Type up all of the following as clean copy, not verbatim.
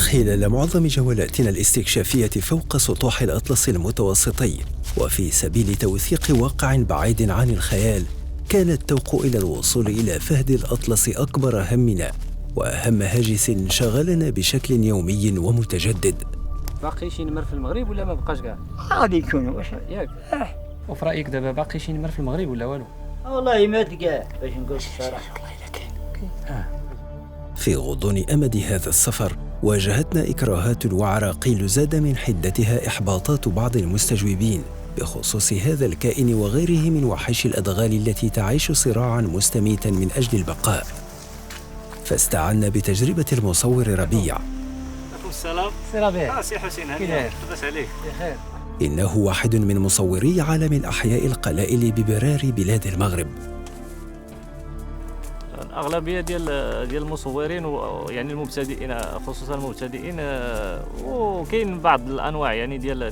خلال معظم جولاتنا الاستكشافية فوق سطوح الأطلس المتوسطي وفي سبيل توثيق واقع بعيد عن الخيال، كان التوق إلى الوصول إلى فهد الأطلس أكبر همنا وأهم هاجس شغلنا بشكل يومي ومتجدد. باقي شي نمر في المغرب ولا ما بقاش كاع؟ غادي يكون واش ياك. وفي رايك دابا باقي شي نمر في المغرب ولا والو؟ والله مات كاع باش نقول الصراحه. في غضون أمد هذا السفر واجهتنا إكراهات وعراقيل زاد من حدتها إحباطات بعض المستجوبين بخصوص هذا الكائن وغيره من وحش الأدغال التي تعيش صراعاً مستميتاً من أجل البقاء. فاستعنا بتجربة المصور ربيع. عليكم السلام. سي ربيع. سي حسين هاني. لاباس عليك؟ بخير. إنه واحد من مصوري عالم الأحياء القلائل ببرار بلاد المغرب. الأغلبية ديال المصورين يعني المبتدئين، خصوصا المبتدئين، وكاين بعض الأنواع يعني ديال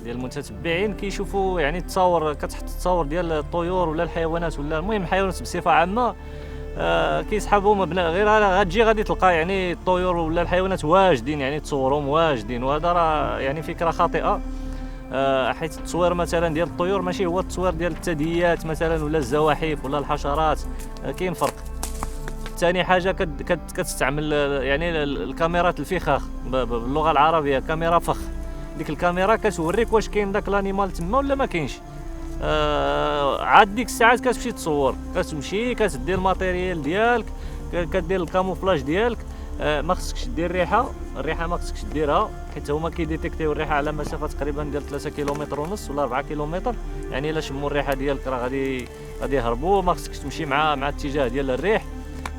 المتتبعين كيشوفوا يعني التصاور، كتحط التصاور ديال الطيور ولا الحيوانات ولا المهم الحيوانات بصفة عامة، كيسحبوا مبنى غير غادي تلقى يعني الطيور ولا الحيوانات واجدين، يعني تصورهم واجدين، وهذا راه يعني فكرة خاطئة، حيث التصوير مثلا ديال الطيور ماشي هو التصوير ديال الثدييات مثلا ولا الزواحف ولا الحشرات، كاين فرق. ثاني حاجه كتستعمل يعني الكاميرات الفخاخ باللغه العربيه، كاميرا فخ. ديك الكاميرا كتوريك واش كاين داك الانيمال تما ولا ما كاينش. عاد ديك الساعات كتمشي تصور، كتمشي كتدير الماتيريال ديالك، كدير الكاموفلاج ديالك. ما خصكش دير الريحه ما خصكش ديرها، حيت هما كيديتيكتيو الريحه على مسافه تقريبا ديال 3 كيلومتر ونص ولا 4 كيلومتر، يعني الا شموا الريحه ديالك راه غادي يهربوا. ما خصكش تمشي مع الاتجاه ديال الريح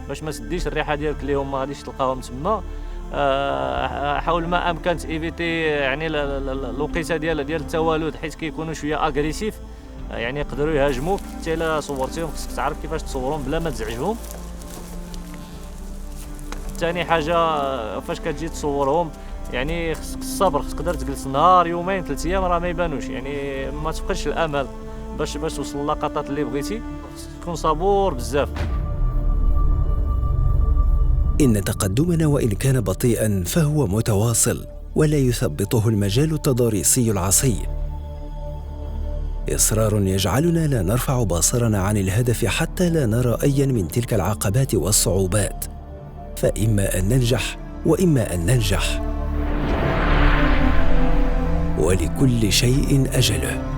باش ما تديش الريحه ديالك ليهم ما غاديش تلقاهم تما. حاول ما امكن ايفيتي يعني الوقيته ديال التوالد، حيت كيكونوا شويه اغريسيف، يعني يقدروا يهاجموك. حتى الا صورتيهم خصك تعرف كيفاش تصورهم بلا ما تزعجهم. ثاني حاجه فاش كتجي تصورهم يعني خصك الصبر، خصك تقدر تجلس نهار يومين 3 ايام راه ما يبانوش، يعني ما تفقدش الامل باش توصل للقطات اللي بغيتي. خصك تكون صبور بزاف. إن تقدمنا وإن كان بطيئاً فهو متواصل ولا يثبطه المجال التضاريسي العصي. إصرار يجعلنا لا نرفع بصرنا عن الهدف حتى لا نرى أياً من تلك العقبات والصعوبات، فإما أن ننجح وإما أن ننجح، ولكل شيء أجله.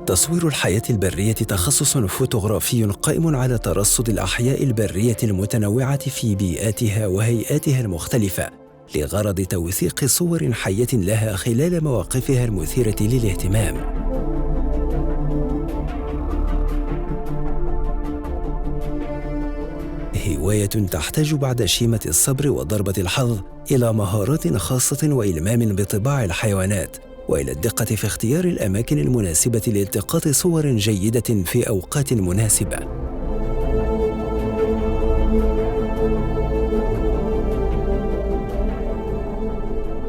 تصوير الحياة البرية تخصص فوتوغرافي قائم على ترصد الأحياء البرية المتنوعة في بيئاتها وهيئاتها المختلفة لغرض توثيق صور حية لها خلال مواقفها المثيرة للاهتمام. هواية تحتاج بعد شيمة الصبر وضربة الحظ إلى مهارات خاصة وإلمام بطباع الحيوانات، وإلى الدقة في اختيار الأماكن المناسبة لالتقاط صور جيدة في أوقات مناسبة.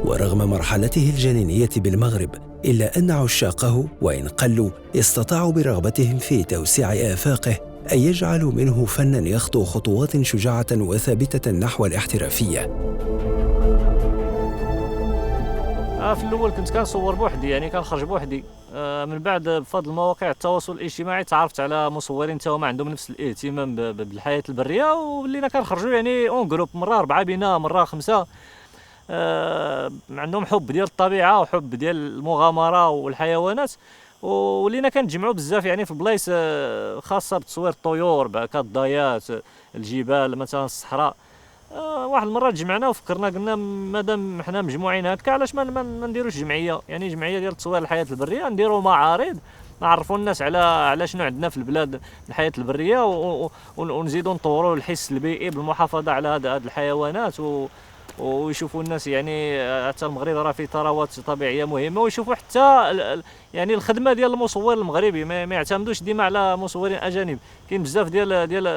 ورغم مرحلته الجنينية بالمغرب، إلا أن عشاقه وإن قلوا استطاعوا برغبتهم في توسيع آفاقه أن يجعلوا منه فناً يخطو خطوات شجاعة وثابتة نحو الاحترافية. في الاول كنت كنصور بوحدي، يعني كنخرج بوحدي، من بعد بفضل مواقع التواصل الاجتماعي تعرفت على مصورين حتى هما عندهم نفس الاهتمام بالحياه البريه، ولينا كنخرجوا يعني اون جروب، مره 4 بينا، مره 5. عندهم حب ديال الطبيعه وحب ديال المغامره والحيوانات، ولينا كنتجمعوا بزاف يعني في بلايص خاصه بتصوير الطيور كالضيات، الجبال مثلا، الصحراء. واحد المره تجمعنا وفكرنا قلنا مادام حنا مجموعين هكا علاش ما نديروش جمعيه، يعني جمعيه ديال تصوير الحياه البريه، نديروا معارض نعرفوا الناس على شنو عندنا في البلاد الحياه البريه، ونزيدوا نطوروا الحس البيئي بالمحافظه على هذه الحيوانات، ويشوفوا الناس يعني حتى المغرب راه فيه ثروات طبيعيه مهمه، ويشوفوا حتى يعني الخدمه ديال المصور المغربي، ما يعتمدوش ديما على مصورين اجانب. كاين بزاف ديال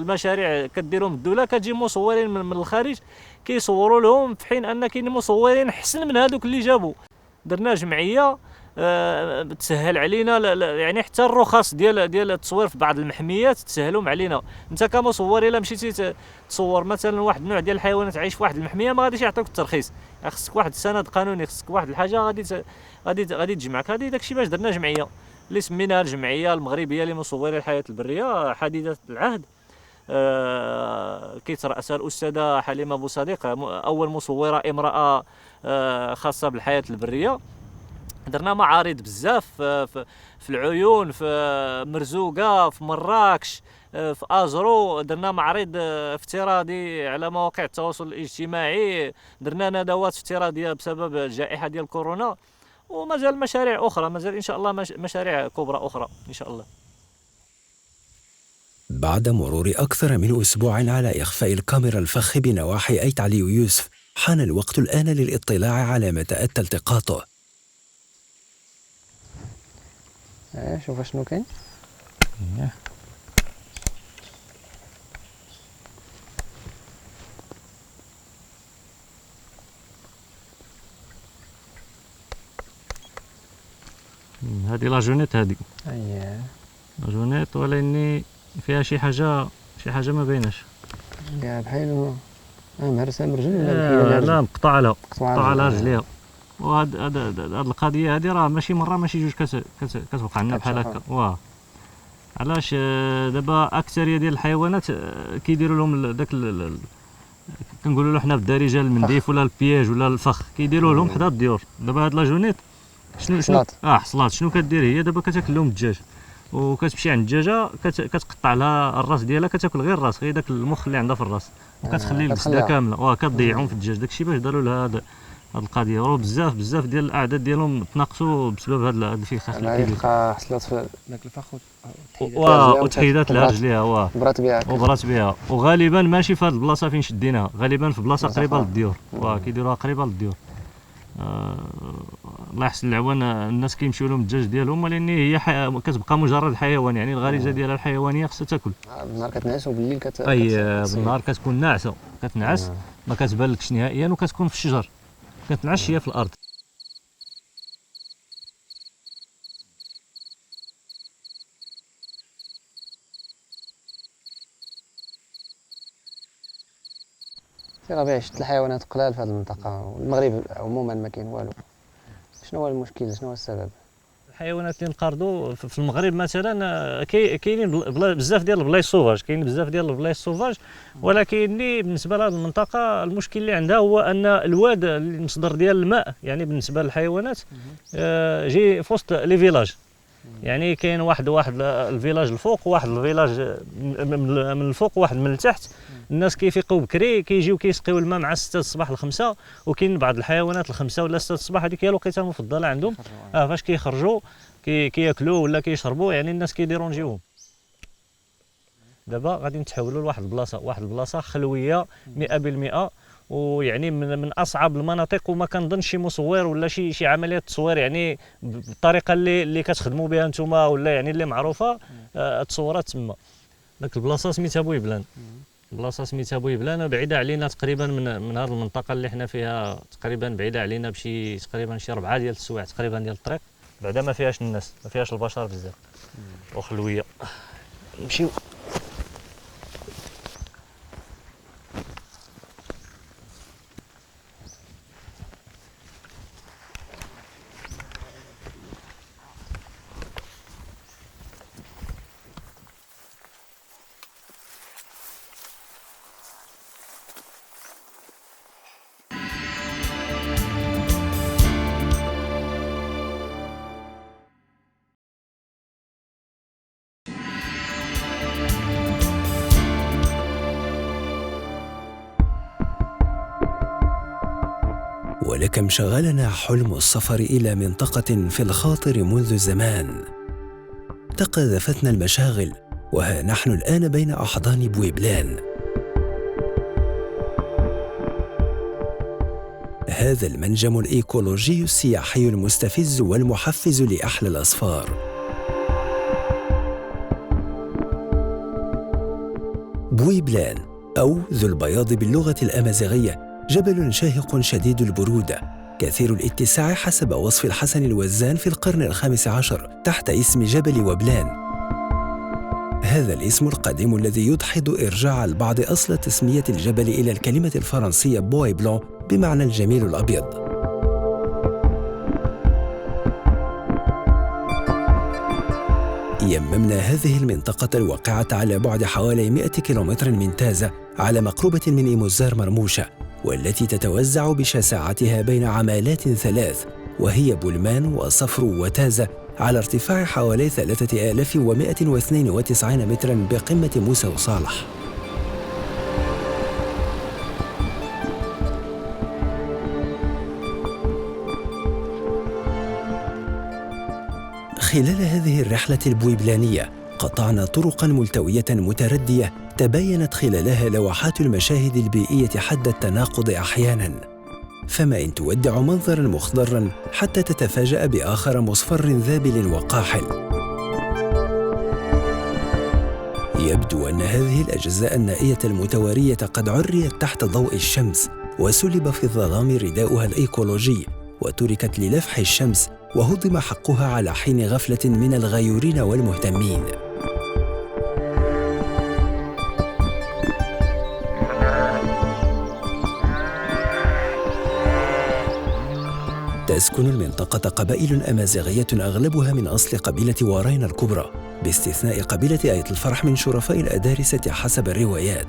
المشاريع كديرهم الدوله، كتجي مصورين من الخارج كيصوروا لهم، في حين ان كاين مصورين احسن من هذوك اللي جابوا. درنا جمعيه تسهل علينا يعني حتى الرخص ديال التصوير في بعض المحميات تسهلهم علينا. انت كمصور الا مشيتي تصور مثلا واحد النوع ديال الحيوانات عايش في واحد المحميه، ما غاديش يعطيوك الترخيص، خصك واحد السند قانوني، خصك واحد الحاجه غادي تجمعك. هذه داكشي باش درنا جمعيه اللي سميناها الجمعيه المغربيه لمصوري الحياه البريه حديثه العهد. كيترأسها الأستاذة حليمة بوصديق، أول مصورة امرأة خاصة بالحياة البرية. درنا معارض بزاف في العيون، في مرزوقة، في مراكش، في أزرو. درنا معرض افتراضي على مواقع التواصل الاجتماعي، درنا ندوات افتراضية بسبب الجائحة ديال كورونا، ومازال مشاريع أخرى، مازال إن شاء الله مشاريع كبرى أخرى إن شاء الله. بعد مرور أكثر من أسبوع على إخفاء الكاميرا الفخ بنواحي أيت علي ويوسف، حان الوقت الآن للاطلاع على متى أتى التقاطه. شوف شنو كاين. هذه لاجونيت، هذه لاجونيت، ولكن فيها شي حاجه ما بايناش. كاع بحال مهرسه من رجل ولا لا مقطع لها رجليها. وهاد القضيه هذه راه ماشي مره ماشي جوج كتوقع لنا بحال هكا. علاش دابا اكثريه ديال الحيوانات كيديروا لهم داك كنقولوا له حنا بالدارجه المنديف ولا البياج ولا الفخ، كيديروا لهم حدا الديور. دابا هاد لاجونيت شنو حصلات شنو كدير هي؟ دابا كتاكل لهم الدجاج، وكتمشي عند الدجاجه كتقطع لها الراس ديالها، كتاكل غير الراس، غير داك المخ اللي عندها في الراس، وكتخلي البسده كامله كتضيعهم في الدجاج. داكشي باش داروا لها هاد القضيه. وراه بزاف ديال الاعداد ديالهم تناقصوا بسبب هاد الفخاخ اللي كيدير. حصلت في داك الفخ وتحيدات لها رجليها وبرات بها وغالبا ماشي في هاد البلاصه فين شديناها، غالبا في بلاصه قريبه للديور، كيديروها قريبه للديور. الله يحسن العوان، الناس كيمشيو لهم الدجاج ديالهم، ولكن هي كتبقى مجرد حيوان، يعني الغريزه ديالها الحيوانيه خصها تاكل. بالنهار كتنعس وبالليل بالنهار كتكون ناعسه، كتنعس ما كتبانلكش نهائيا، وكتكون في الشجر، كتنعش هي في الارض. في ربيع شفت الحيوانات قلال في هذه المنطقه، والمغرب عموما ما كاين والو. شنو هو المشكل؟ شنو هو السبب؟ الحيوانات اللي نقرضوا في المغرب مثلا كاينين بزاف ديال البلايص سوفاج، ولكن اللي بالنسبه لهذه المنطقه المشكل اللي عندها هو ان الواد المصدر ديال الماء، يعني بالنسبه للحيوانات جي في وسط لي فيلاج، يعني كاين واحد الفيلاج الفوق، واحد الفيلاج من الفوق، واحد من التحت. الناس كيفيقوا بكري كيجيو كيسقيو الماء مع 6 الصباح ل 5، وكاين بعض الحيوانات ل 5 ولا 6 الصباح هذيك هي الوقيته المفضله عندهم. فاش كيخرجوا كياكلوا ولا كيشربوا، يعني الناس كيديرونجيوهم. دابا غادي نتحولوا لواحد البلاصه خلويه 100%، ويعني من اصعب المناطق، وما كنظنش شي مصور ولا شي عمليه تصوير يعني بالطريقه اللي كتخدموا بها نتوما ولا يعني اللي معروفه تصورات تما. داك البلاصه سميتها بويبلان، بعيده علينا تقريبا من هذه المنطقه اللي حنا فيها، تقريبا بعيده علينا بشي تقريبا شي 4 ديال السوايع تقريبا ديال الطريق، بعدا ما فيهاش الناس، ما فيهاش البشر بزاف، وخلويه. نمشيو ولكم شغلنا حلم السفر إلى منطقة في الخاطر منذ زمان. تقاذفتنا المشاغل، وها نحن الآن بين أحضان بويبلان. هذا المنجم الإيكولوجي السياحي المستفز والمحفز لأحلى الأسفار. بويبلان أو ذو البياض باللغة الأمازيغية جبل شاهق شديد البرودة كثير الاتساع حسب وصف الحسن الوزان في القرن ال15 تحت اسم جبل وبلان. هذا الاسم القديم الذي يدحض إرجاع البعض أصل تسمية الجبل إلى الكلمة الفرنسية بوي بلون بمعنى الجميل الأبيض. يممنا هذه المنطقة الواقعة على بعد حوالي 100 كيلومتر من تازة على مقربة من إيموزار مرموشة، والتي تتوزع بشساعتها بين عمالات ثلاث، وهي بولمان وصفرو وتازة، على ارتفاع حوالي 3192 متراً بقمة موسى وصالح. خلال هذه الرحلة البويبلانية قطعنا طرقاً ملتوية متردية تباينت خلالها لوحات المشاهد البيئية حد التناقض أحياناً، فما إن تودع منظراً مخضراً حتى تتفاجأ بآخر مصفر ذابل وقاحل. يبدو أن هذه الأجزاء النائية المتوارية قد عريت تحت ضوء الشمس، وسلب في الظلام رداؤها الإيكولوجي، وتركت للفح الشمس، وهضم حقها على حين غفلة من الغيورين والمهتمين. تسكن المنطقة قبائل أمازيغية أغلبها من أصل قبيلة وارين الكبرى، باستثناء قبيلة آيت الفرح من شرفاء الأدارسة حسب الروايات.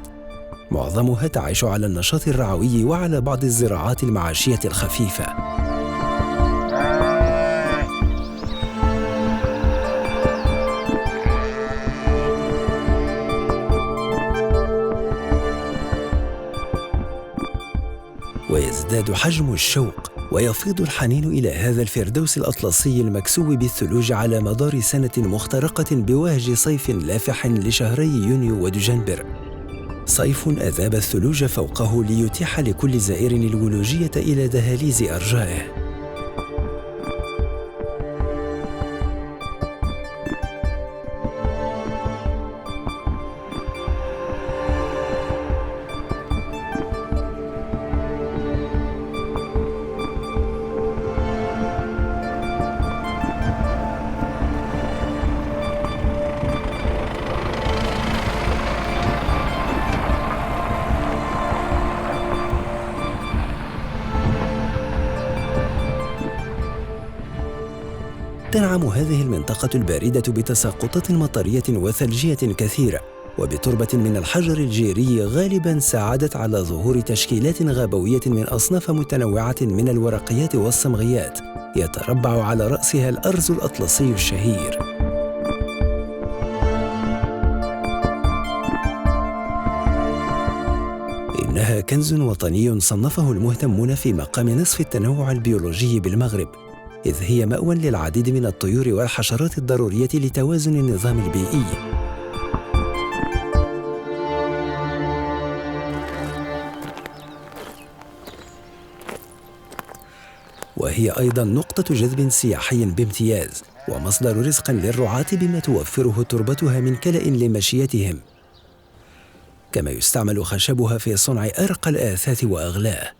معظمها تعيش على النشاط الرعوي وعلى بعض الزراعات المعاشية الخفيفة. ويزداد حجم الشوق ويفيض الحنين إلى هذا الفردوس الأطلسي المكسو بالثلوج على مدار سنة مخترقة بوهج صيف لافح لشهري يونيو ودجنبر. صيف أذاب الثلوج فوقه ليتيح لكل زائر الولوجية إلى دهاليز أرجائه. تنعم هذه المنطقة الباردة بتساقطات مطرية وثلجية كثيرة، وبتربة من الحجر الجيري غالباً ساعدت على ظهور تشكيلات غابوية من أصناف متنوعة من الورقيات والصمغيات، يتربع على رأسها الأرز الأطلسي الشهير. إنها كنز وطني صنفه المهتمون في مقام نصف التنوع البيولوجي بالمغرب، إذ هي مأوى للعديد من الطيور والحشرات الضرورية لتوازن النظام البيئي. وهي أيضاً نقطة جذب سياحي بامتياز، ومصدر رزق للرعاة بما توفره تربتها من كلأ لمشيتهم، كما يستعمل خشبها في صنع أرقى الآثاث وأغلاه.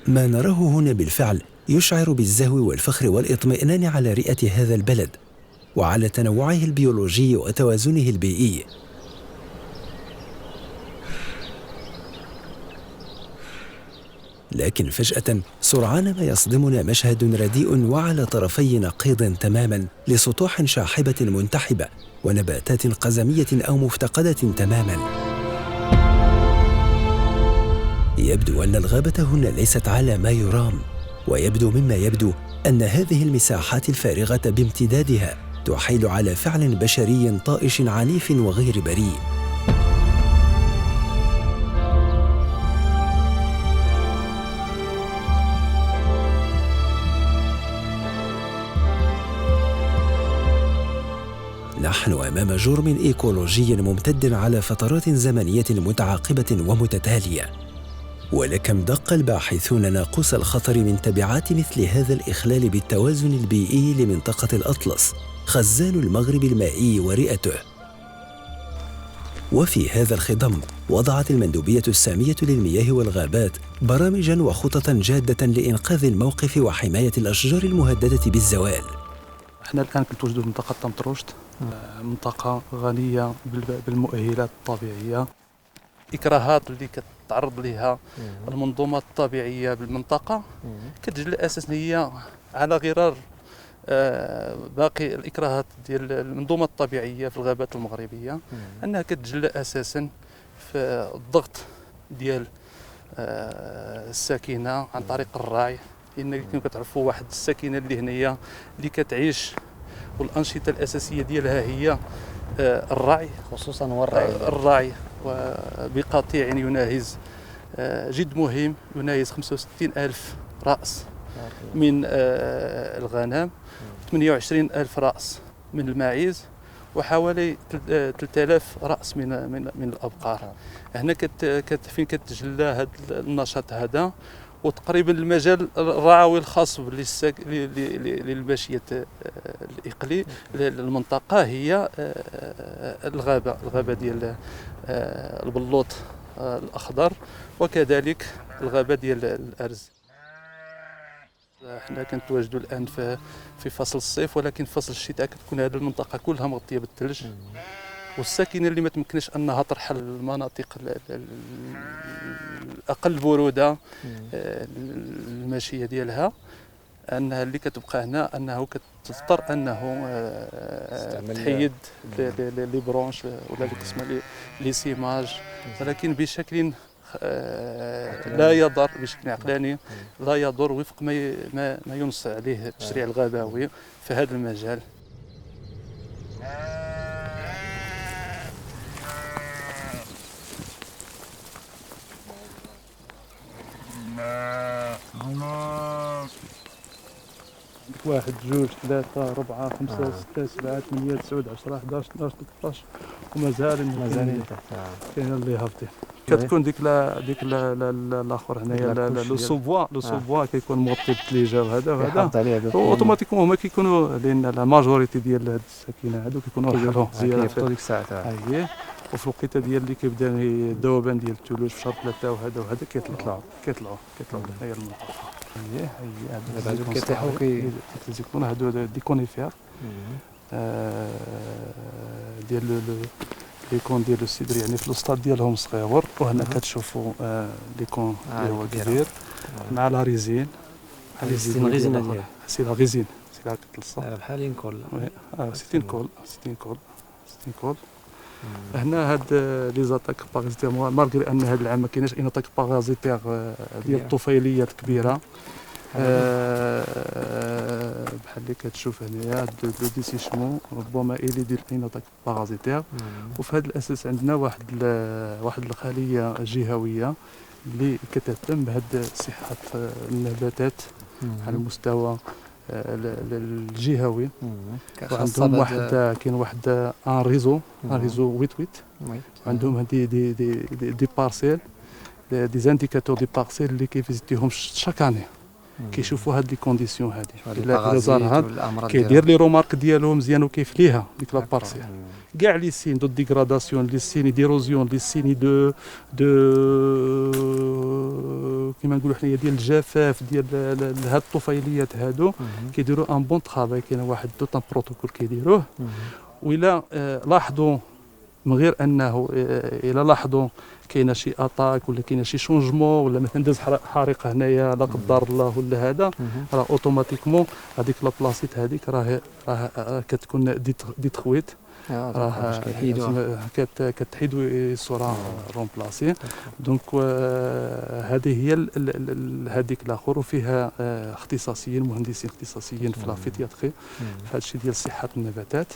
ما نراه هنا بالفعل يشعر بالزهو والفخر والإطمئنان على رئة هذا البلد وعلى تنوعه البيولوجي وتوازنه البيئي. لكن فجأة سرعان ما يصدمنا مشهد رديء وعلى طرفي نقيض تماماً لسطوح شاحبة منتحبة ونباتات قزمية أو مفتقدة تماماً. يبدو أن الغابة هنا ليست على ما يرام، ويبدو مما يبدو أن هذه المساحات الفارغة بامتدادها تحيل على فعل بشري طائش عنيف وغير بريء. نحن أمام جرم إيكولوجي ممتد على فترات زمنية متعاقبة ومتتالية. ولكم دق الباحثون ناقوس الخطر من تبعات مثل هذا الإخلال بالتوازن البيئي لمنطقة الأطلس، خزان المغرب المائي ورئته. وفي هذا الخضم وضعت المندوبية السامية للمياه والغابات برامجاً وخططاً جادة لإنقاذ الموقف وحماية الأشجار المهددة بالزوال. احنا الآن كنتواجدوا في منطقة طمطروشت، منطقة غنية بالمؤهلات الطبيعية. الإكراهات اللي كتعرض لها المنظومات الطبيعية بالمنطقة كتجلى أساساً هي على غرار باقي الإكراهات ديال المنظومة الطبيعية في الغابات المغربية، أنها كتجلى أساساً في الضغط ديال الساكنة عن طريق الرعي، لأن كما كتعرفوا واحد الساكنة اللي هنايا اللي كتعيش والأنشطة الأساسية ديالها هي الرعي، خصوصا هو الرعي وبقطيع يناهز جد مهم، يناهز 65,000 رأس من الغنم، 28,000 رأس من الماعز، وحوالي 3,000 رأس من الأبقار. هنا فين كتجلى هذا النشاط هذا، وتقريبا المجال الرعوي الخاص للماشية الإقليم المنطقة هي الغابة ديال البلوط الأخضر، وكذلك الغابة ديال الأرز. احنا كنتواجدوا الآن في فصل الصيف، ولكن في فصل الشتاء كتكون هذه المنطقة كلها مغطية بالثلج، والساكنة اللي ما تمكنش أنها ترحل للمناطق الأقل برودة الماشية ديالها، أنها اللي كتبقى هنا أنه كتضطر أنه تحيد لي برونش ولا اللي كتسمى لي سيماج، ولكن بشكل لا يضر، بشكل عقلاني لا يضر، وفق ما ينص عليه التشريع الغابوي في هذا المجال. واحد جوج ثلاثة أربعة خمسة ستة سبعة ثمانية تسعة 10 11 12 13 ومازال كاين اللي هابطين. كتكون ديك الاخر هنايا لو سوبوا كيكون مغطي بالثليجه وهذا اوتوماتيكمون هما كيكونوا، لان لا ماجوريتي ديال هاد الساكنه هادو كيكونوا رحلوا زياده في ديك الساعه اييه، وفي الوقيته ديال اللي كيبدا الذوبان ديال الثلوج في شهر 3 وهذا كيطلعوا هي المنطقه اييه هادو كيطيحوا كيكون هادو دي كونيفير ديال لي كون ديال السيدر، يعني في الوسط ديالهم صغيور، وهنا كتشوفوا لي كون اللي هو كبير مع لا ريزين، غيزين سي لا غيزين سي لا كتلصق بحال كول 60 كول. هنا هاد لي زاتاك بارازيتير مالغري ان هاد العام ما كايناش ان اتاك بارازيتير ديال الطفيليات كبيره، بحال اللي كتشوف هنايا لو ديسيشمون ربما الي ديال ان اتاك بارازيتير. وفي هذا الاساس عندنا واحد الخليه جهويه اللي كتهتم بهاد صحه النباتات على المستوى الجهوي، وعندهم كاين واحد ان ريزو ويت عندهم دي بارسيل دي زانديكاتور دي بارسيل اللي كيفيزيتيهم شاك اني، كيشوفوا هاد لي كونديسيون هادي الا زار هاد كيدير لي رومارك ديالو مزيان وكيفليها ديك لا بارسيل كاع لي سين دو ديغراداسيون لي سين ديروزيون لي سين دو كيما نقولوا حنايا ديال الجفاف ديال هاد الطفيليات هادو كيديروا ان بون طرافاي. كاين واحد دوت بروتوكول كيديروه، وإلا لاحظوا من غير انه الا لاحظوا كاينه شي اتاك ولا كاينه شي شونجمون ولا مثلا داز حريقه هنايا لا قدر الله ولا هذا، راه اوتوماتيكمون هذيك لا بلاصيت هذيك راه كتكون ديترويت، راه كتحيد الصوره رومبلاسي. دونك هذه هي هذيك الاخر، وفيها اختصاصيين مهندسين اختصاصيين في لافيتياتري في هذا الشيء ديال صحه النباتات.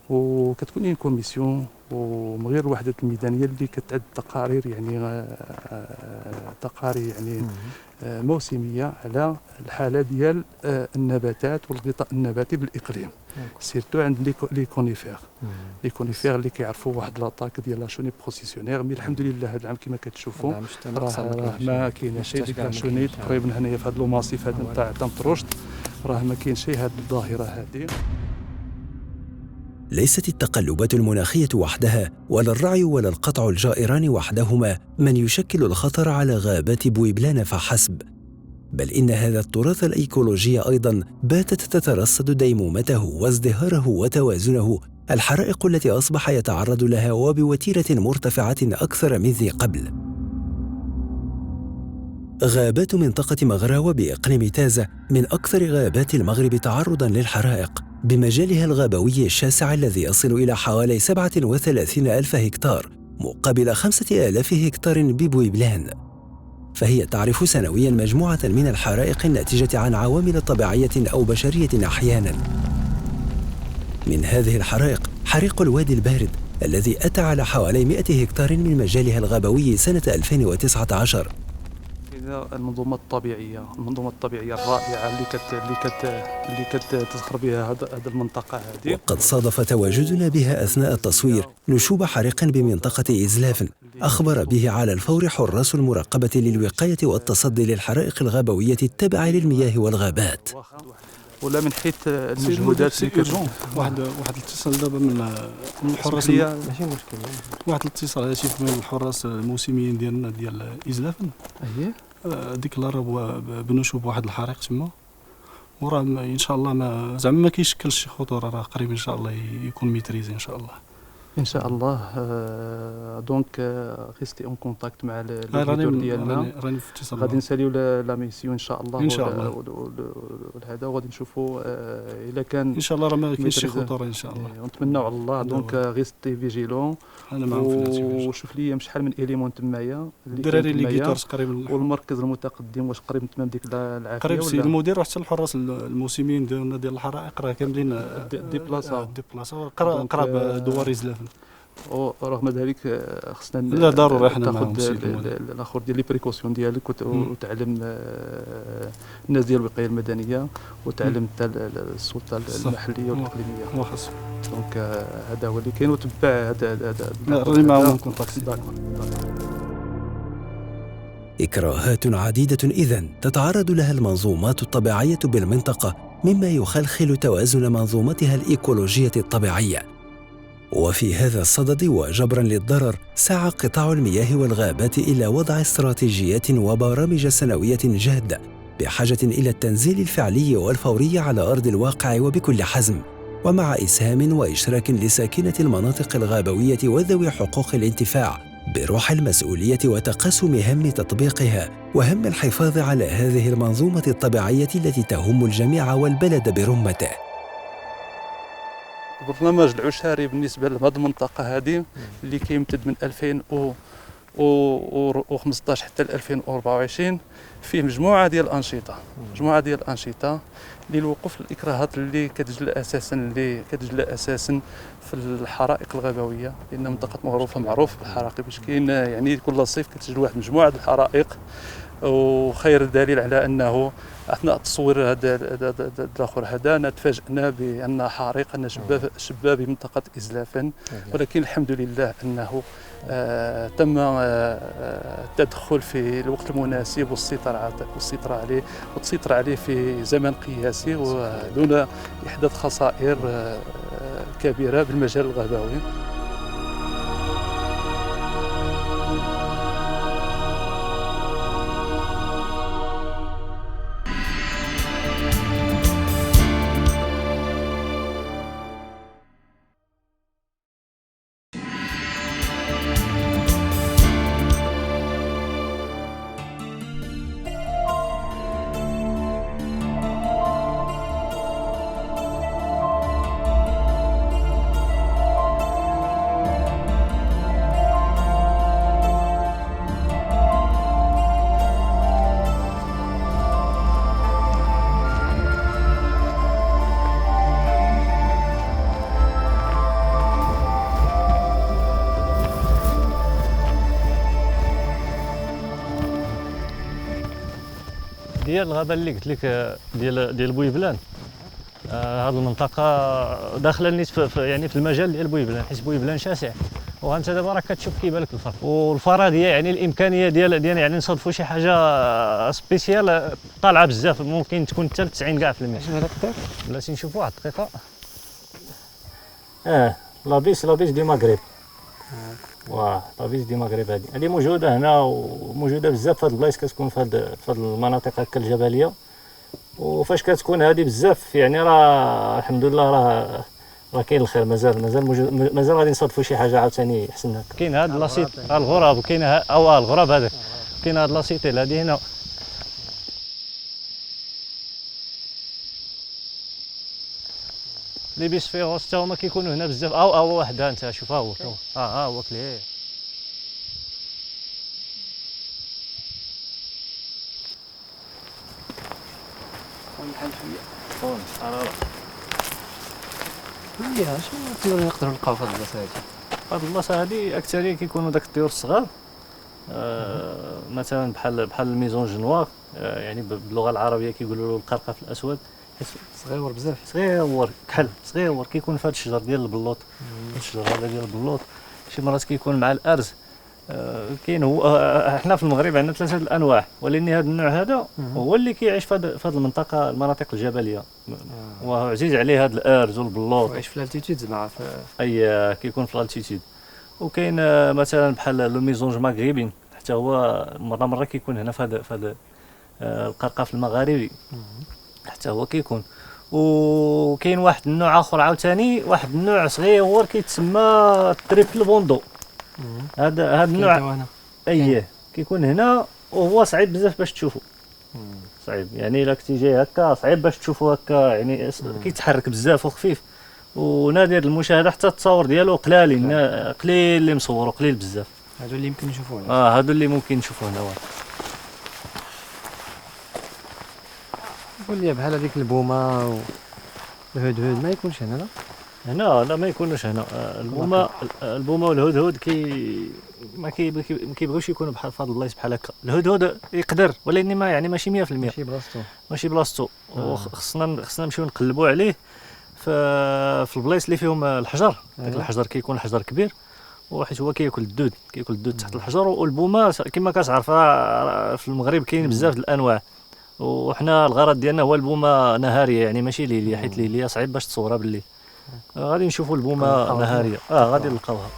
وكتكون اون كوميسيون ومن غير الوحدات الميدانيه اللي كتعد تقارير يعني تقارير يعني موسميه على الحاله ديال النباتات والغطاء النباتي بالاقليم، سيرتو عند لي كونيفير اللي كيعرفوا واحد لاطاك ديال لا شوني بروسيسيونير. مي الحمد لله هذا العام كما كتشوفوا راه ما كاين شي ديك لا شوني تقريبا هنايا في هذا لو ماسيف هذا نتاع تنطرشت، راه ما كاين شي هذه الظاهره هذه. ليست التقلبات المناخية وحدها ولا الرعي ولا القطع الجائران وحدهما من يشكل الخطر على غابات بويبلان فحسب، بل إن هذا التراث الإيكولوجي أيضاً باتت تترصد ديمومته وازدهاره وتوازنه الحرائق التي أصبح يتعرض لها وبوتيرة مرتفعة أكثر من ذي قبل. غابات منطقة مغراوة بإقليم تازة من أكثر غابات المغرب تعرضاً للحرائق، بمجالها الغابوي الشاسع الذي يصل إلى حوالي 37,000 هكتار مقابل 5,000 هكتار ببويبلان. فهي تعرف سنوياً مجموعة من الحرائق الناتجة عن عوامل طبيعية أو بشرية أحياناً. من هذه الحرائق حريق الوادي البارد الذي أتى على حوالي 100 هكتار من مجالها الغابوي سنة 2019. المنظومة الطبيعية الرائعة اللي كتزخر بها هذه المنطقة هذه. وقد صادف تواجدنا بها أثناء التصوير نشوب حريق بمنطقة إزلافن أخبر به على الفور حراس المراقبة للوقاية والتصدي للحرائق الغابوية التابعة للمياه والغابات. ولا من حيث المجهودات اللي كتشوف واحد الاتصال دابا من الحراس، ماشي مشكل، واحد الاتصال هاتف من الحراس الموسميين ديالنا ديال إزلافن. ديكلاروا بنشوب واحد الحريق تما، وراه ان شاء الله ما زعما ما كيشكلش شي خطوره، راه قريب ان شاء الله يكون ميتريزي ان شاء الله. ان شاء الله. دونك ريستي اون كونتاكت مع الدكتور ديالنا، راني في اتصال، غادي نساليو لا ميسيون ان شاء الله ان شاء الله هذا، وغادي نشوفوا الا كان ان شاء الله راه ما كاينش شي خطوره ان شاء الله، ونتمنوا على الله. دونك ريستي فيجيلون، انا معاهم في وشوف لي شحال من اليمون تمايا الدراري اللي كيدار تقريبا، والمركز المتقدم واش قريب تمام ديك العافيه قريب. السيد المدير وحتى الحراس الموسميين ديالنا ديال الحرائق راه كاملين ديبلاصاو قراب دوار إزلافن. ورغم ذلك خصنا لا ضروري حنا تاخذ الاخر ديال لي بريكوسيون ديالك وتعلم الناس ديال الوقايه المدنيه وتعلم حتى السلطه المحليه والاقليميه. وخاص دونك هذا هو اللي كاين، وتبع هذا راني معاهم كونتاكت. إكراهات عديدة إذن تتعرض لها المنظومات الطبيعية بالمنطقة، مما يخلخل توازن منظومتها الإيكولوجية الطبيعية. وفي هذا الصدد وجبراً للضرر سعى قطاع المياه والغابات إلى وضع استراتيجيات وبرامج سنوية جادة بحاجة إلى التنزيل الفعلي والفوري على أرض الواقع وبكل حزم، ومع إسهام وإشراك لساكنة المناطق الغابوية وذوي حقوق الانتفاع بروح المسؤولية وتقاسم هم تطبيقها وهم الحفاظ على هذه المنظومة الطبيعية التي تهم الجميع والبلد برمته. برنامج العشاري بالنسبه لهذه المنطقه هذه اللي كيمتد من 2015 حتى 2024 فيه مجموعه ديال الانشطه للوقوف الاكراهات اللي كتجلى اساسا في الحرائق الغابويه، لان منطقه مغروفه معروف بالحرائق باش كاين يعني كل صيف كتجلى واحد مجموعه الحرائق. وخير دليل على انه اثناء تصوير هذا الاخر هذا تفاجئنا بان حريق شبه بمنطقه إزلافن، ولكن الحمد لله انه تم التدخل في الوقت المناسب والسيطره عليه في زمن قياسي ودون احداث خسائر كبيره بالمجال الغابوي. ديال الغابه اللي قلت لك ديال بويبلان. هذه المنطقه داخله نيت يعني في المجال ديال بويبلان، حيت بويبلان شاسع، وانت دابا راك كتشوف كيبان لك الفرق. والفراغ هي يعني الامكانيه ديال يعني نصادفوا شي حاجه سبيسيال طالعه بزاف، ممكن تكون حتى 90 كاع في المية. شنو هذاك الطير؟ بلاتي نشوفوا واحد الدقيقه. لابيس دي مغرب. لابيس دي مغرب هذه موجوده هنا، وموجوده بزاف في هاد البلايص، كتكون في هاد المناطق هكا الجبليه. وفاش كتكون هذه بزاف يعني راه الحمد لله راه كاين الخير، مازال غادي نصادفوا شي حاجه عاوتاني احسن هكا. كاين هاد لاصيط الغراب، وكاين الغراب هذاك، كاين هاد لاصيطيل هذه هنا. لي بيس فيروس حتى هما كيكونوا هنا بزاف. هو واحد، انت شوف ها هو كلي. بحال شويه حراره. شنو الطيور اللي نقدروا نلقاو في هاد البلاصه هادي؟ هاد البلاصه هادي اكثريه كيكونوا داك الطيور الصغار، مثلا بحال الميزون جنوار، يعني باللغه العربيه كيقولوا له القرقف الاسود. صغيور بزاف، صغيور كحل صغير، كيكون في هاد الشجر ديال البلوط. الشجر هذا ديال البلوط شي مرات كيكون مع الارز. كاين هو احنا في المغرب عندنا 3 الانواع، ولكن هذا النوع هذا هو اللي كيعيش في هذه المنطقه، المناطق الجبليه، وهو عزيز عليه هذا الارز والبلوط. وعيش في الالتيتود زعما كيكون في الالتيتود. وكاين مثلا بحال لو ميزونج مغربي، حتى هو مره كيكون هنا في هذا القرقاف المغاربي، حتى هو كيكون. وكاين واحد النوع اخر عاوتاني، واحد النوع صغير كيتسمى تريبل بوندو. هذا النوع كيكون هنا، وهو صعيب بزاف باش تشوفه. صعيب يعني الا كنتي جاي هكا صعيب باش تشوفه هكا، يعني كيتحرك بزاف وخفيف ونادر المشاهده، حتى التصاور ديالو قليل اللي مصورو، قليل بزاف. هادو اللي يمكن نشوفوه هنا. هادو اللي ممكن نشوفوه هنا. قول لي بحال هذيك البومه والهدهد ما يكونش هنا؟ لا ما يكونوش هنا. البومه والهدهد ما كيبغيوش يكونوا بحال في هاد البلايص بحال هكا. الهدهد يقدر، ولكن ما يعني ماشي 100%، ماشي بلاصتو. وخصنا نمشيو نقلبوا عليه في البلايص اللي فيهم الحجر. داك الحجر كيكون الحجر كبير، وحيت هو كياكل الدود تحت الحجر. والبومه كما كتعرف في المغرب كاين بزاف د الانواع، وحنا الغرض ديالنا هو البومه نهاريه، يعني ماشي ليليه، حيت ليليه صعيب باش تصورها بالليل. غادي نشوفوا البومه نهاريه، غادي نلقاوها.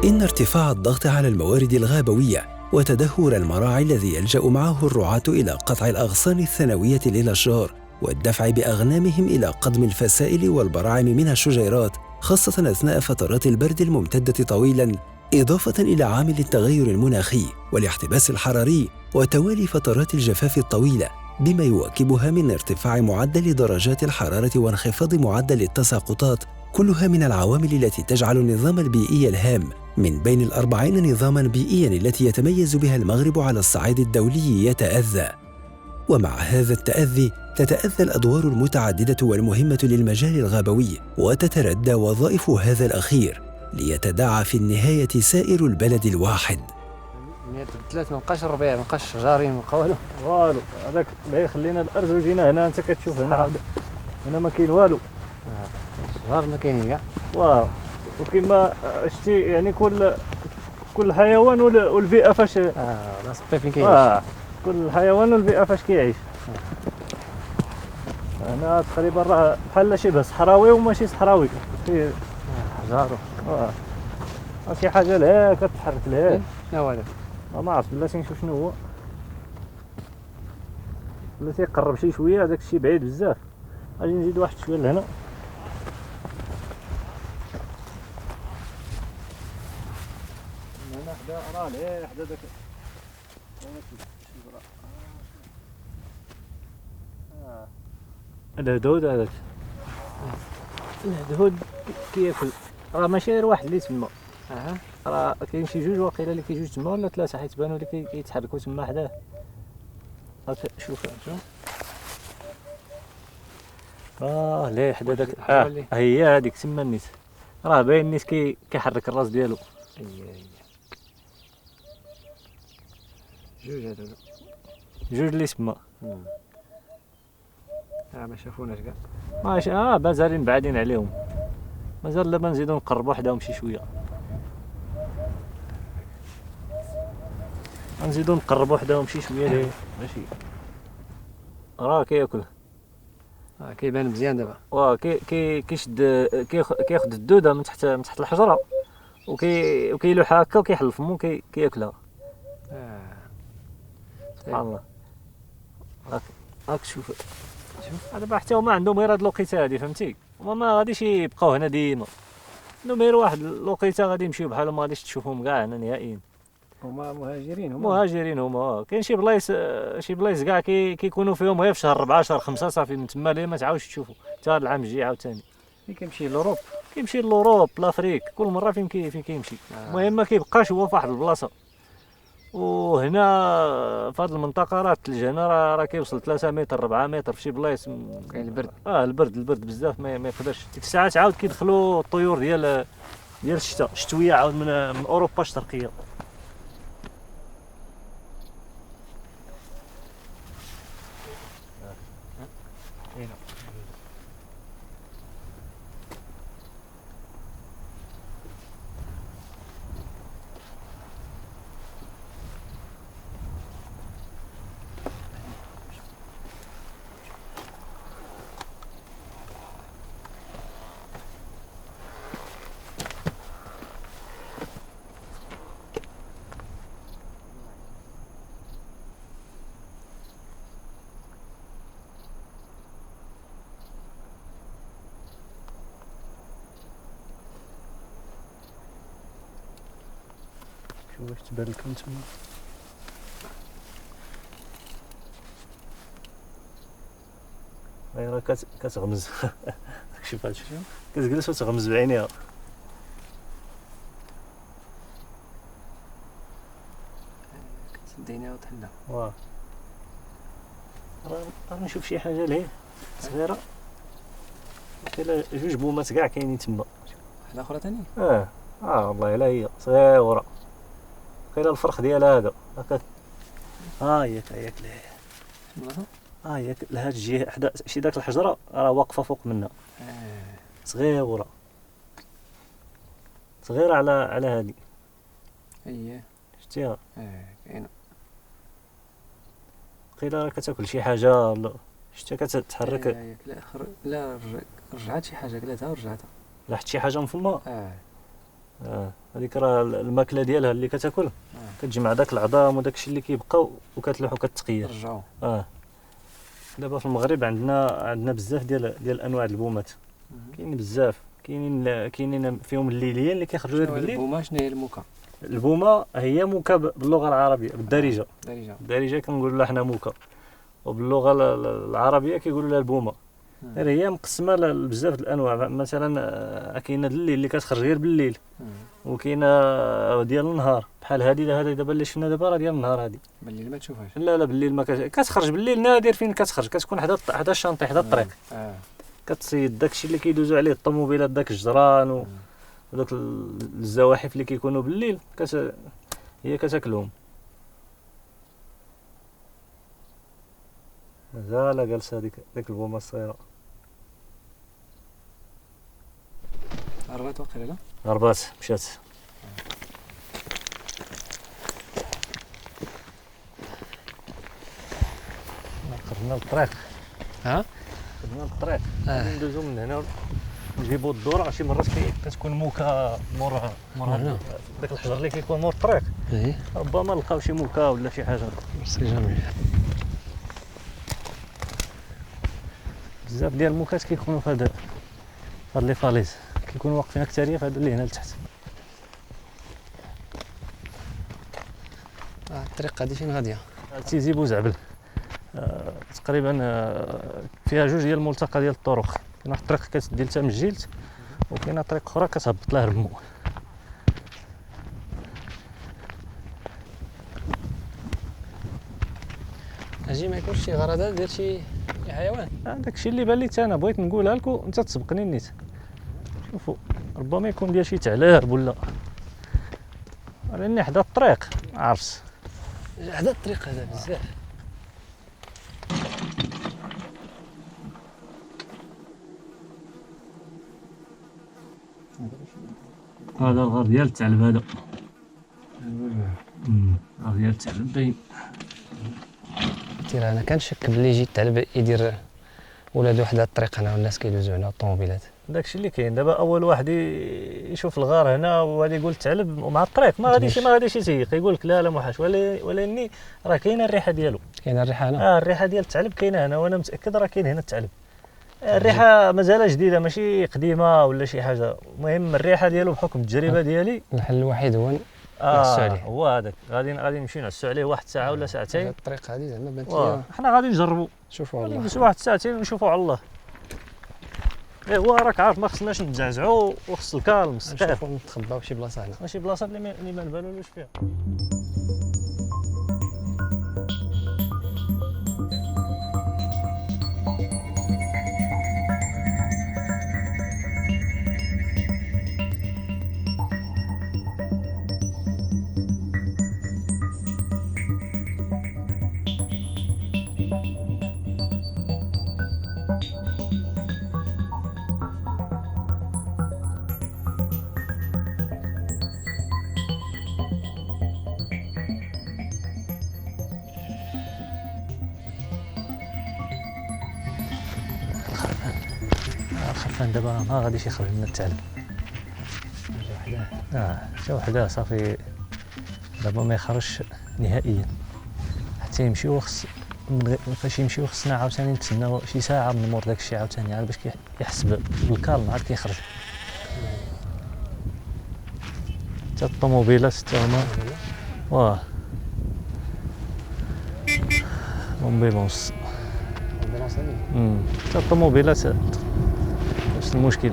إن ارتفاع الضغط على الموارد الغابوية وتدهور المراعي الذي يلجأ معه الرعاة إلى قطع الأغصان الثانوية للأشجار والدفع بأغنامهم إلى قضم الفسائل والبراعم من الشجيرات، خاصة أثناء فترات البرد الممتدة طويلاً، إضافة إلى عامل التغير المناخي والاحتباس الحراري وتوالي فترات الجفاف الطويلة، بما يواكبها من ارتفاع معدل درجات الحرارة وانخفاض معدل التساقطات، كلها من العوامل التي تجعل النظام البيئي الهام من بين ال40 نظاماً بيئياً التي يتميز بها المغرب على الصعيد الدولي يتأذى. ومع هذا التأذي تتأذى الأدوار المتعددة والمهمة للمجال الغابوي، وتتردى وظائف هذا الأخير ليتداعى في النهاية سائر البلد الواحد. 103 ما بقاش الربيع، ما بقاش شجارين، ما بقى والو. هذاك باغي خلينا الارز وجينا هنا، انت كتشوف هنا ما كاين والو. الشجار ما كاينين كاع. واو. وكما شتي يعني كل حيوان والبيئه فاش ناس فين كيعيش. كل حيوان والبيئه فاش كيعيش. هنا تقريبا راه بحال شبه صحراوي وماشي صحراوي، فيه حجار. شي حاجه لها كتحرك لها. شنو هو هذا؟ ما عرفت، بلاتي نشوف شنو هو. بلاتي يقرب شي شويه، هذاك الشيء بعيد بزاف. غادي نزيد واحد شويه لهنا. هنا حدا راه ليه حدا داك الهدهد. هذاك الهدهد كياكل، راه ماشي غير واحد اللي تما، راه كاين شي جوج واقيلا اللي كيجوج تما، ولا 3 حيت بانوا لي كيتحركوا تما حداه. شوف ليه حدا داك. هي هذيك تما النيت، راه باين النيت كيحرك الراس ديالو. جوج هادو. جوج اللي تما ما شافوناش كاع. ماشي مازالين بعادين عليهم، مازال دابا نزيدو نقربو وحدهم شي شويه، نزيدو نقربو وحدهم شي شويه ليه ماشي راه كياكل. كيبان مزيان دابا. واه كيشد كياخد الدوده من تحت الحجره وكيلوحها هكا وكيحل فمو كياكلها. سبحان الله. هاك شوف دابا حتى هما عندهم غير هاد الوقيته هادي فهمتي، هما ما غاديش يبقاو هنا ديما، عندهم غير واحد الوقيته غادي يمشيو بحالهم، ما غاديش تشوفهم كاع هنا نهائيا. هما مهاجرين مهاجرين هما. كاين شي بلايص كاع كيكونوا فيهم غير في شهر 4 شهر 5 صافي، من تما ليه ما تعاودش تشوفوا حتى هاد العام الجاي عاوتاني. ملي كيمشي لوروب كيمشي لوروب لافريك كل مره فين كيمشي. المهم ما كيبقاش هو في واحد البلاصه. وهنا في هذه المنطقه راه الثلج هنا راه كيوصل 3 متر 4 متر في شي بلايص. كاين البرد. البرد بزاف ما يقدرش. ديك الساعات عاود كيدخلوا الطيور ديال الشتاء الشتويه عاود من اوروبا الشرقيه. شوف واش تبان لكم تما. راه كتغمز. شوف هادشي كتجلس وتغمز بعينيها. كتدينا وتحنا. واه راه نشوف شي حاجه لهيه صغيره، كاين جوج بومات كاع كاينين تما. واحده اخرى ثاني. والله الا هي صغيره، كاين الفرخ ديالها هذا هكا. ياك لهيه. ياك لهاد الجهه حدا شي داك الحجره راه واقفه فوق منها. صغيره على هادي. شتيها. كاينه. قيله راه كتاكل شي حاجه ولا شتي كتتحرك. لا رجعت شي حاجه كلاتها ورجعتها. لاحظت شي حاجه من فما. هذيك راه الماكله ديالها اللي كتاكل. كتجمع داك العظام وداك الشيء اللي كيبقى وكتلوح وكتقير. رجعوا. دابا في المغرب عندنا بزاف ديال انواع البومات. كاينين بزاف، كاينين فيهم الليليين اللي كيخرجوا غير بالليل. البومه شنو هي الموكا؟ البومه هي موكا باللغه العربيه بالدارجه. الدارجه كنقولوا لها حنا موكا، وباللغه العربيه كيقولوا لها البومه. هي مقسمه بزاف د الانواع. مثلا كاينه الليل اللي كتخرج غير بالليل، وكاينه ديال النهار بحال هذه دابا اللي شفنا دابا راه ديال النهار. هذه بالليل ما تشوفهاش. لا بالليل ما كتخرج بالليل نادر. فين كتخرج كتكون حدا الشانطي حدا الطريق. كتصيد داكشي اللي كيدوزو عليه الطوموبيلات، داك الجدران وداك الزواحف اللي كيكونوا بالليل هي كتاكلهم. مازال جالسه ديك البومه الصغيره. هربات واقيلا. لا هربات مشات. خرجنا للطريق. خرجنا للطريق. ندوزو من هنا نجيبو الدورة. شي مرات كتكون موكا مور داك الحجر اللي كيكون مور الطريق. ربما نلقاو شي موكا ولا شي حاجه. سي جامي. بزاف ديال الموكات كيكونوا في هاد لي فاليز، كيكونوا واقفين اكثريه في هادو اللي هنا لتحت. الطريق هادي فين غاديه؟ تيزي بوزعبل. تقريبا فيها جوج ديال الملتقى ديال الطرق. كاين واحد الطريق كتدي لتا مجيلت، وكاينه طريق اخرى كتهبط لها رمو. اجي ما يكونش شي غرضات ديال شي حيوان. داكشي اللي بان لي حتى انا بغيت نقولها لكم وانت تسبقني نيت. شوفوا ربما يكون ديال شي ثعلب ولا لاني حدا الطريق ما عرفتش. هذا الطريق هذا بزاف. هذا الغار ديال الثعلب هذا. الغار ديال الثعلب باين. انا كنشك بلي يجي الثعلب يدير ولاد واحد الطريق هنا والناس كيدوزو هنا الطوموبيلات. داكشي اللي كاين دابا. اول واحد يشوف الغار هنا وغادي يقول الثعلب ومع الطريق ما غاديش يسيق، يقول لك لا محاش، ولاني راه كاينه الريحه ديالو. كاينه الريحه هنا؟ الريحه ديال الثعلب كاينه هنا، وانا متاكد راه كاين هنا الثعلب. الريحه مازال جديده ماشي قديمه ولا شي حاجه. المهم الريحه ديالو بحكم التجربه ديالي الحل الوحيد هو نعسو عليه. هو هذاك. غادي نمشيو نعسو عليه واحد الساعه ولا ساعتين. الطريق هذه زعما بانت لي حنا غادي نجربوا، شوفوا والله نجلسوا واحد الساعتين ونشوفوا على الله. هو راك عارف ما خصناش نتزعزعوا وخص الكالم السكير. نشوفوا نتخباو في شي بلاصه هنا، ماشي بلاصه اللي ما نبالولوش فيها. الخرفان دابا ما غاديش يخرج من الثعلب. جا وحده صافي دابا ما يخرجش نهائيا حتى يمشيو. فاش يمشيو خصنا عاوتاني نتسناو شي ساعه من مور داك الشيء عاوتاني عاد باش كيحس بالكالم عاد كيخرج. حتى الطوموبيلات حتى هما بونبيلونس. حتى الطوموبيلات نفس المشكل.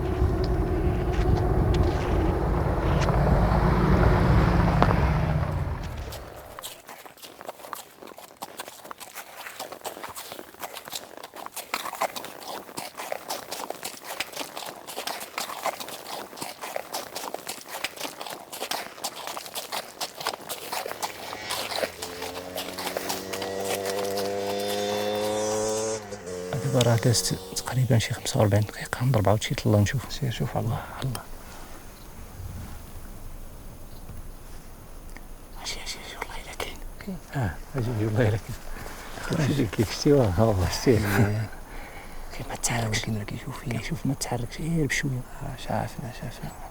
دابا راه دازت تقريبا شي 45 دقيقة نضرب عاود شي طلة نشوف. سير شوف الله الله. اجي والله الا كاين. اجي والله الا كاين. كيف شتي والله شتي كيف ما تحركش. ولكن راه كيشوف ما تحركش غير بشويه. شافنا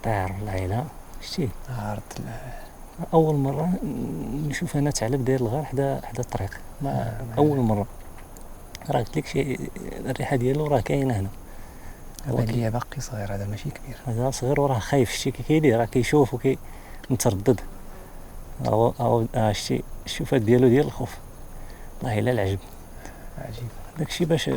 طاير والله الا شتي. عرض اول مرة نشوف انا ثعلب داير الغار حدا الطريق. اول مرة راه قلت لك شي الريحه ديالو راه كاينه هنا. بان لي باقي صغير هذا ماشي كبير. هذا صغير وراه خايف. شتي كي كيدير راه كيشوف متردد. شتي الشوفات ديالو ديال الخوف والله الا العجب عجيب. داكشي باش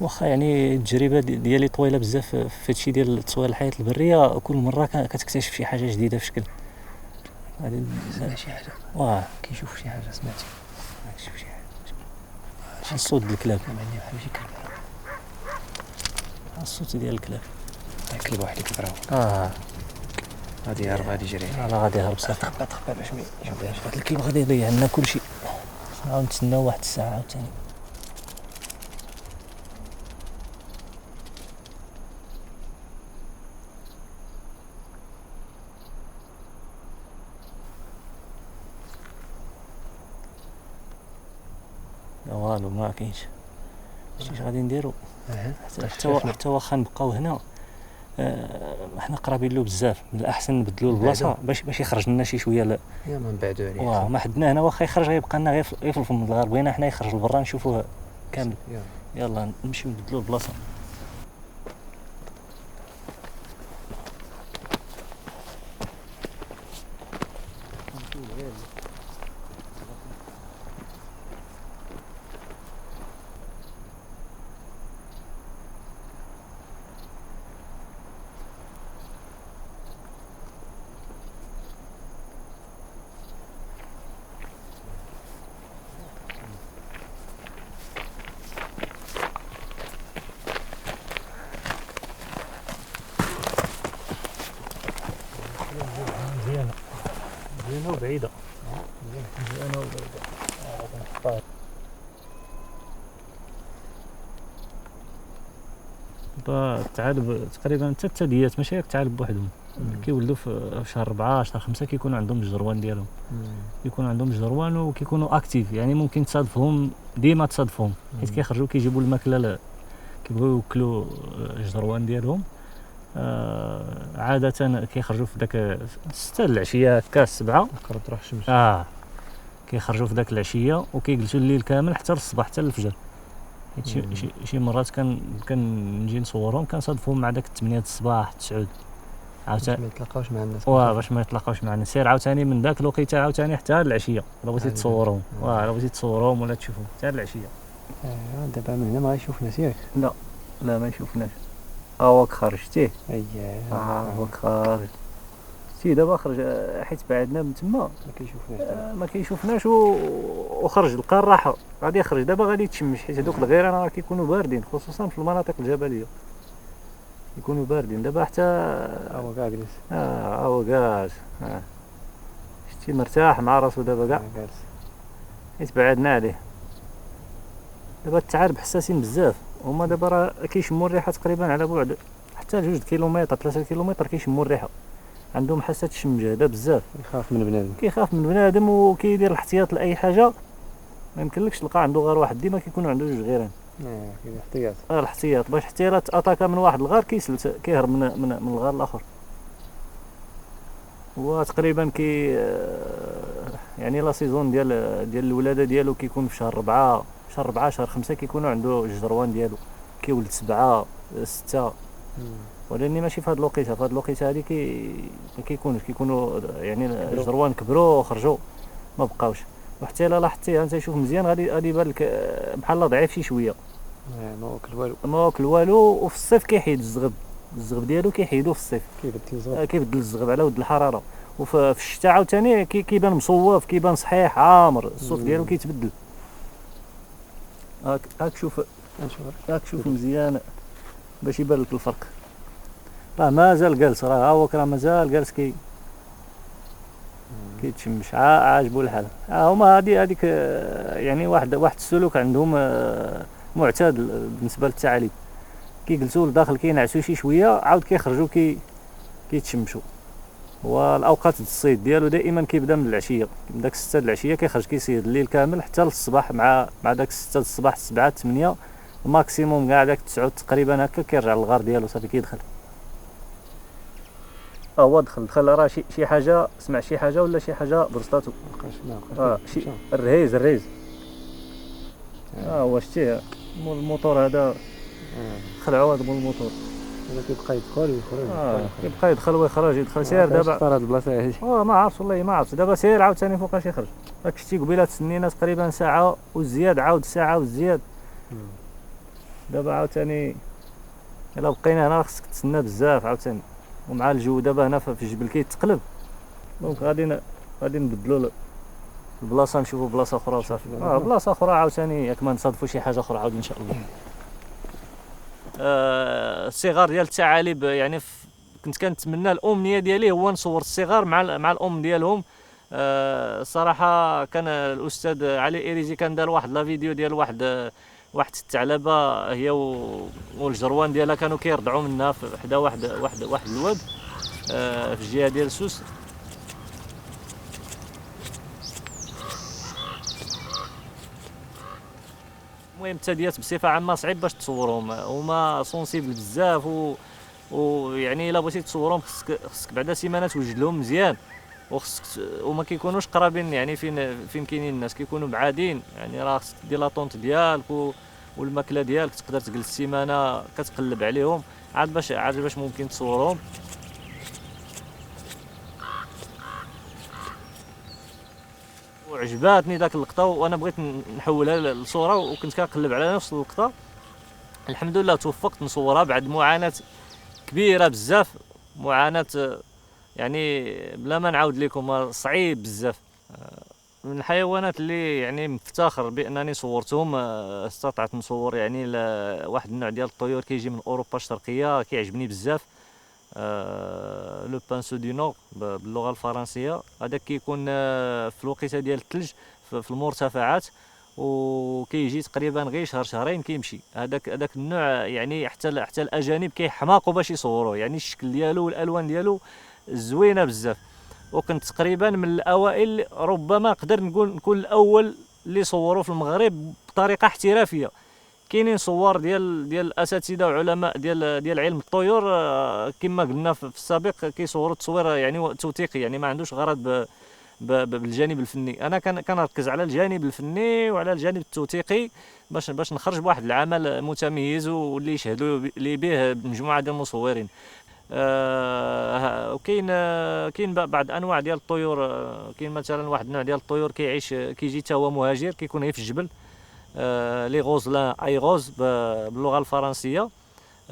واخا يعني التجربه ديالي طويله بزاف في هادشي ديال تصوير الحياه البريه. كل مره كتكتشف شي حاجه جديده في شكل. غادي شي حاجه كيشوف شي حاجه سمعتي. كيشوف شي حاجه الصوت ديال الكلاب. بحال شي كلب. الصوت ديال الكلاب. كلب واحد كيكبر غادي يهرب غادي يجري. لا غادي يهرب صافي. تخبى باش ما يشوفش. هاد الكلب غادي يضيع لنا كلشي. نعاود نتسناو واحد الساعه عاوتاني. لا والو ما كاينش. شتي اش غادي نديرو؟ حتى واخا نبقاو هنا حنا قرابين له بزاف. من الاحسن نبدلو البلاصه باش يخرج لنا شي شويه. لا ما نبعدو عليه. ما حدنا هنا واخا يخرج غيبقى لنا غير في الفم الغار. بغينا حنا يخرج لبرا نشوفوه كامل. يلا نمشيو نبدلو البلاصه. مزيانة وبعيدة. مزيانة وبعيدة. الثعالب تقريبا حتى الثدييات ماشي غير الثعالب بوحدهم كيولدوا في شهر 4 شهر 5 كيكونوا عندهم الجروان ديالهم، كيكون عندهم الجروان وكيكونوا اكتيف، يعني ممكن تصادفهم ديما تصادفهم حيت كيخرجوا كيجيبوا الماكله كيبغيو يوكلوا الجروان ديالهم. عاده كيخرجوا في داك 6 العشيه هكا 7 قرب تروح الشمس. كيخرجوا في داك العشيه وكيجلسوا الليل كامل حتى للصباح حتى للفجر. شي مرات كنجي نصورهم كنصادفهم مع داك 8 الصباح 9 عاوتاني ما يتلاقاوش مع الناس. باش ما يتلاقاوش معنا، سير عاوتاني من داك الوقيته عاوتاني حتى العشيه الا بغيتي تصورهم، الا بغيتي تصورهم ولا تشوفهم حتى العشيه. دابا من هنا ما غيشوفناش ياك؟ لا ما يشوفناش. هاك خرجتيه. هاك خارج شتي دابا خرج حيت بعدنا من تما ما كيشوفناش وخرج لقى الراحه غادي يخرج دابا غادي يتشمش حيت هذوك الغيران راه كيكونوا باردين خصوصا في المناطق الجبليه يكونوا باردين. دابا حتى هو كاع جلس هو جالس شتي مرتاح مع راسو دابا كاع جالس حيت بعدنا عليه. دابا الثعالب حساسين بزاف هما دابا راه كيشموا الريحه تقريبا على بعد حتى 2 كيلومتر 3 كيلومتر كيشموا الريحه، عندهم حاسه الشم جاده بزاف. كيخاف من بنادم وكيدير الاحتياط لاي حاجه، ما يمكنلكش تلقى عنده غير واحد، ديما كيكون عنده 2 غيران. كاين احتياط. الاحتياط باش حتى الا اتاكا من واحد الغار كيهرب من الغار الاخر. وتقريبا يعني لا سيزون ديال الولاده ديالو كيكون في شهر 4 شهر 5 كيكونوا عنده الجروان ديالو كيولد 7 6 ولكن ماشي في هذا الوقيته. في هذا الوقيته هذه ما كيكونوا يعني الجروان كبروا وخرجوا ما بقاوش. وحتى الا لاحظتيه انت شوف مزيان غادي يبان لك بحال ضعيف شي شويه، ما واكل والو وفي الصيف كيحيد الزغب ديالو كيحيدو في الصيف كيبدل الزغب على ود الحراره. وفي الشتاء عاوتاني كيبان مصوف كيبان صحيح عامر الصوت ديالو كيتبدل. هاك شوف مزيان باش يبان لك الفرق. راه مازال جالس، راه هو مازال جالس كيتشمش عاجبو الحال. هما هذيك يعني واحد السلوك عندهم معتاد بالنسبه للثعالب، كيجلسوا لداخل كينعسوا شي شويه عاود كيخرجوا كيتشمشوا. والاوقات الصيد ديالو دائما كيبدا من العشيه، من داك 6 د العشيه كيخرج كيصيد الليل كامل حتى للصباح مع داك 6 د الصباح 7 8 ماكسيموم كاع داك 9 تقريبا هكا كيرجع للغار ديالو صافي كيدخل. هو دخل راه شي حاجه سمع شي حاجه ولا شي حاجه برصاتو شي الرهيز هو شتيه الموتور هذا خلعوا هذا الموتور كيبقى يدخل ويخرج كيبقى يدخل ويخرج يدخل سير دابا اختار هاد البلاصه هادي ما عرفتش والله ما عرفتش. دابا سير عاوتاني فوقاش يخرج. راك شتي قبيله تسنينا تقريبا ساعه وزياد عاود ساعه وزياد. دابا عاوتاني الا بقينا هنا خصك تسنى بزاف عاوتاني، ومع الجو دابا هنا في الجبل كيتقلب دونك غادي نبدلوا البلاصه نشوفوا بلاصه اخرى وصافي. بلاصه اخرى عاوتاني ياك ما نصادفوا شي حاجه اخرى عاود ان شاء الله. الصغار ديال الثعالب يعني كنت كنتمنى الامنيه ديالي هو نصور الصغار مع الام ديالهم. صراحه كان الاستاذ علي إيريزي كان دار واحد لا فيديو ديال واحد الثعلبه هي والجروان ديالها كانوا كيرضعوا منها في حدا واحد الواد في الجهه ديال سوس. المهم الثدييات بصفه عامه صعيب باش تصورهم، هما سونسيبل بزاف ويعني الا بغيتي تصورهم خصك بعدا سيمانه توجد لهم مزيان، وما كيكونوش قرابين يعني فين كاينين الناس كيكونوا بعادين. يعني راه خصك دير لاطونط ديالك والماكله ديالك تقدر تجلس سيمانه كتقلب عليهم عاد باش ممكن تصورهم. وعجباتني داك اللقطه وانا بغيت نحولها للصوره وكنت كنقلب على نفس اللقطه. الحمد لله توفقت نصورها بعد معاناه كبيره بزاف، معاناه يعني بلا ما نعاود لكم صعيب بزاف. من الحيوانات اللي يعني مفتخر بانني صورتهم استطعت نصور يعني واحد النوع ديال الطيور كيجي من اوروبا الشرقيه كيعجبني بزاف، لو بانسو دي نور باللغه الفرنسيه. هذا كيكون في الوقيته ديال الثلج في المرتفعات وكيجي تقريبا غير شهر شهرين كيمشي. هذاك النوع يعني حتى الاجانب كيحماقوا باش يصوروه، يعني الشكل ديالو والالوان ديالو زوينه بزاف. وكنت تقريبا من الاوائل، ربما نقدر نكون الاول اللي صوروا في المغرب بطريقه احترافيه. كاينين صور ديال اساتذه وعلماء ديال علم الطيور كما قلنا في السابق كيصوروا تصوير يعني توثيقي، يعني ما عندوش غرض بالجانب الفني. انا كنركز على الجانب الفني وعلى الجانب التوثيقي باش نخرج بواحد العمل متميز واللي يشهدوا لي به مجموعه ديال المصورين. وكاين بعض انواع ديال الطيور. كاين مثلا واحد النوع ديال الطيور كيجي حتى هو مهاجر، كيكون غير في الجبل، لي غوزلان اي غوز باللغه الفرنسيه.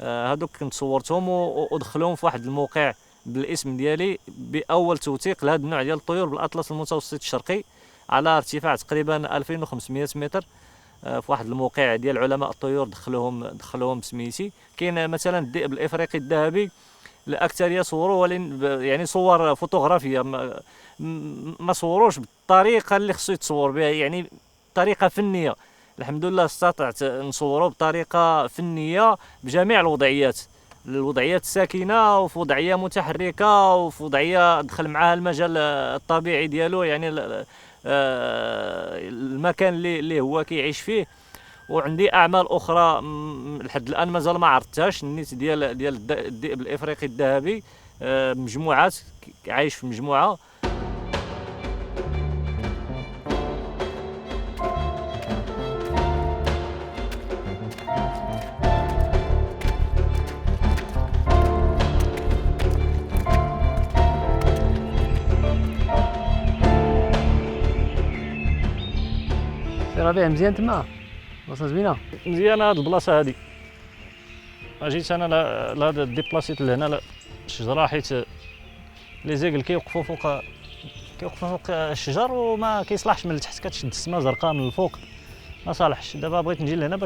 هادوك كنت صورتهم ودخلهم في واحد الموقع بالاسم ديالي باول توثيق لهذا النوع ديال الطيور بالاطلس المتوسط الشرقي على ارتفاع تقريبا 2500 متر، في واحد الموقع ديال علماء الطيور دخلوهم بسميتي. كاين مثلا الذئب الافريقي الذهبي، الاكثريه صوروه ولكن يعني صور فوتوغرافيه، ما صوروش بالطريقه اللي خصو يتصور بها، يعني طريقه فنيه. الحمد لله استطعت نصوره بطريقه فنيه بجميع الوضعيات الساكنه وفي وضعيه متحركه وفي وضعيه دخل معها المجال الطبيعي ديالو، يعني المكان اللي هو كيعيش فيه. وعندي اعمال اخرى لحد الان مازال ما عرضتهاش، النيت ديال الذئب الافريقي الذهبي، مجموعات عايش في مجموعه. ربيع مزيان تما، بلاصه زوينه مزيانه هاد البلاصه هادي. جيت انا لهذا ديبلاسيت لهنا الشجره، حيت لي زيغل كيوقفوا فوق الشجر وما كيصلحش من التحت، كتشد السما زرقاء من الفوق، ما صالحش. دابا بغيت نجي لهنا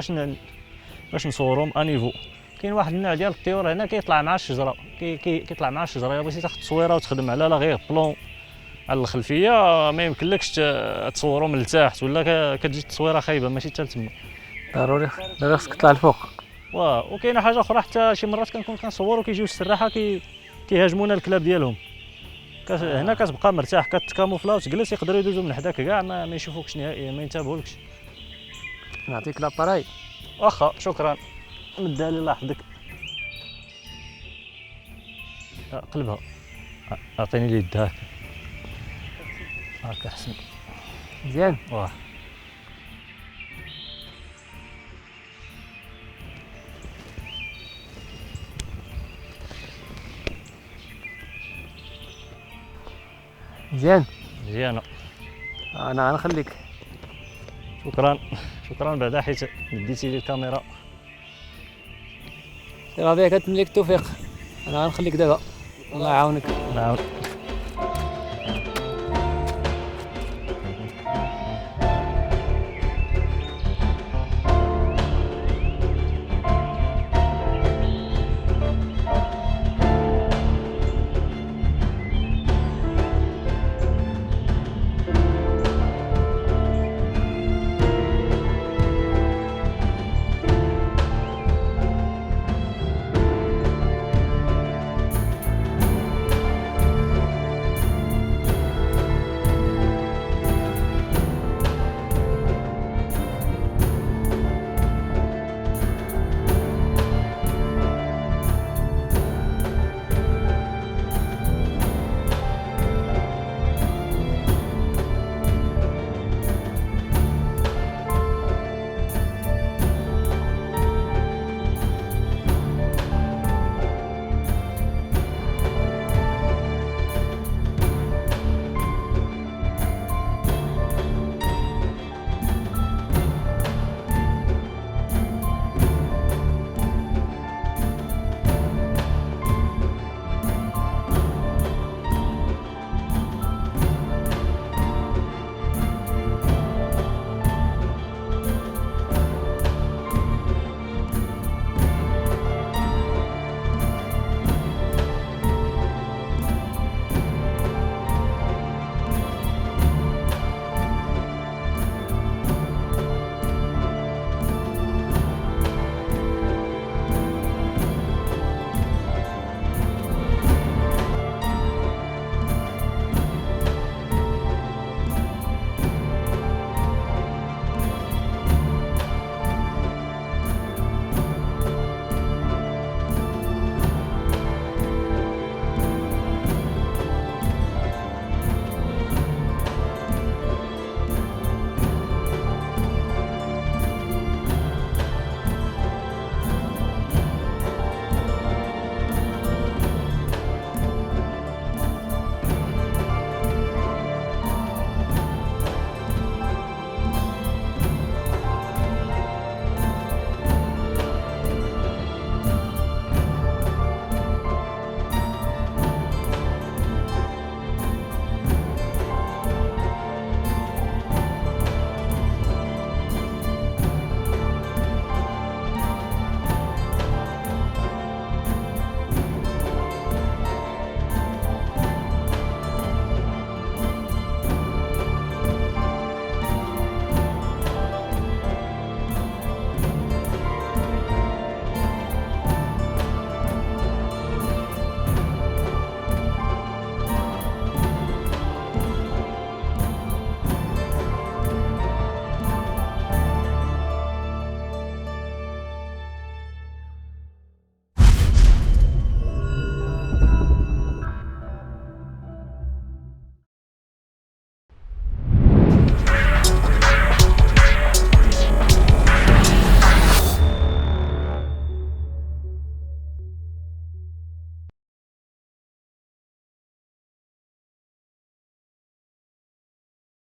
باش نصورهم انيفو. كاين واحد النوع ديال الطيور هنا كيطلع مع الشجره، كيطلع مع الشجره. الا بغيتي تاخذ تصويره وتخدم على لا غير بلون على الخلفيه، ما يمكنلكش تصوروا من التحت، ولا كتجي التصويره خايبه ماشي حتى تما. ضروري خصك تطلع الفوق. وكاينه حاجه اخرى، حتى شي مرات كنكون كنصور وكيجيو السراحه كيهاجمونا الكلاب ديالهم. هنا كتبقى مرتاح، كتكاموفلا وتجلس، يقدروا يدوزوا من حداك كاع ما يشوفوكش نهائيا، ما ينتبهولكش. نعطيك لاباراي. واخا شكرا، مدها لي الله يحفظك. قلبها، اعطيني لي يدها هكا احسن. مزيان. مزيانه. انا غنخليك. شكرا بعدا حيت ديتي لي الكاميرا. سي ربيع كتملك التوفيق، انا غنخليك دابا، الله يعاونك. نعم.